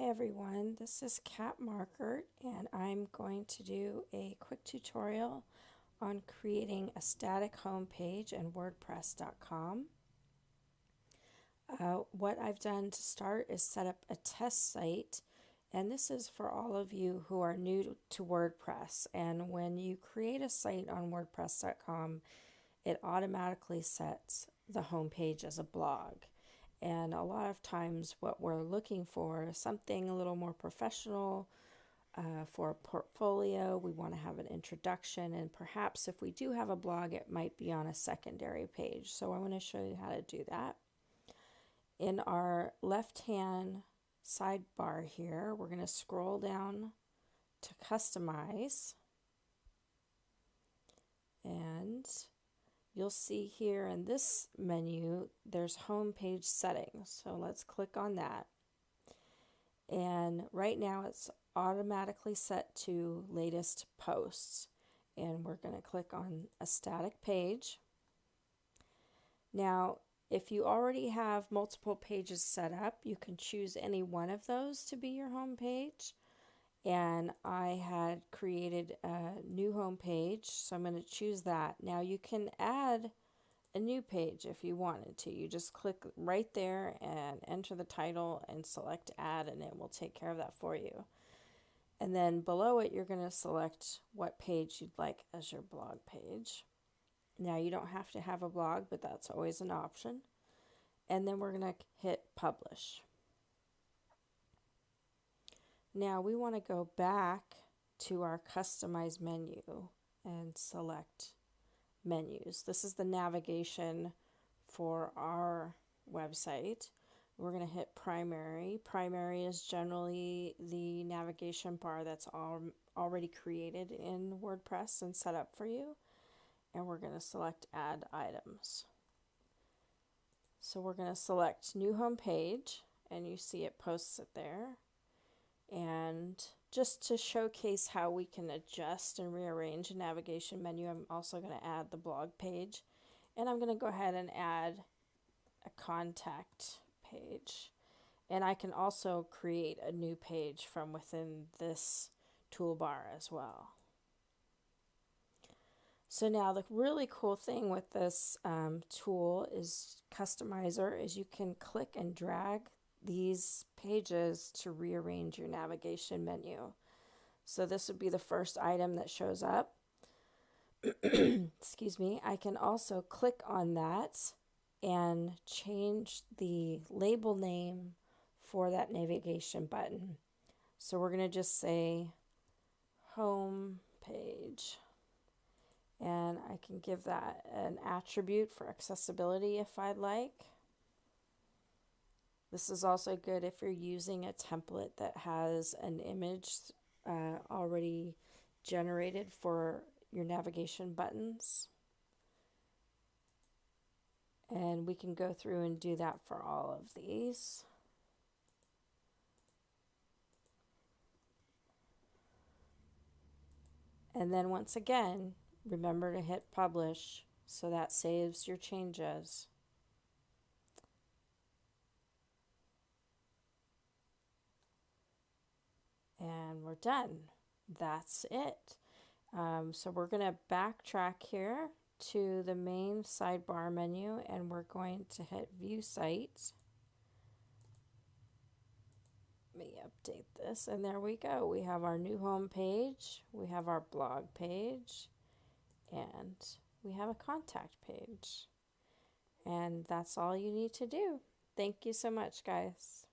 Hi everyone, this is Kat Markert and I'm going to do a quick tutorial on creating a static home page in Wordpress.com. What I've done to start is set up a test site, and this is for all of you who are new to WordPress. And when you create a site on Wordpress.com, it automatically sets the home page as a blog. And a lot of times what we're looking for is something a little more professional for a portfolio. We want to have an introduction, and perhaps if we do have a blog, it might be on a secondary page. So I want to show you how to do that. In our left-hand sidebar here, we're going to scroll down to Customize, and you'll see here in this menu there's home page settings. So let's click on that. And right now it's automatically set to latest posts. And we're going to click on a static page. Now, if you already have multiple pages set up, you can choose any one of those to be your home page. And I had created a new home page, so I'm going to choose that. Now you can add a new page if you wanted to. You just click right there and enter the title and select add, and it will take care of that for you. And then below it, you're going to select what page you'd like as your blog page. Now you don't have to have a blog, but that's always an option. And then we're going to hit publish. Now we want to go back to our customize menu and select menus. This is the navigation for our website. We're going to hit primary. Primary is generally the navigation bar that's already created in WordPress and set up for you. And we're going to select add items. So we're going to select new home page, and you see it posts it there. And just to showcase how we can adjust and rearrange a navigation menu, I'm also going to add the blog page. And I'm going to go ahead and add a contact page. And I can also create a new page from within this toolbar as well. So now the really cool thing with this tool is Customizer is you can click and drag these pages to rearrange your navigation menu. So this would be the first item that shows up. Excuse me. I can also click on that and change the label name for that navigation button. So we're going to just say home page. And I can give that an attribute for accessibility if I'd like. This is also good if you're using a template that has an image already generated for your navigation buttons. And we can go through and do that for all of these. And then once again, remember to hit publish so that saves your changes. And we're done. That's it. So we're going to backtrack here to the main sidebar menu, and we're going to hit view site. Let me update this, and there we go. We have our new home page, we have our blog page, and we have a contact page. And that's all you need to do. Thank you so much, guys.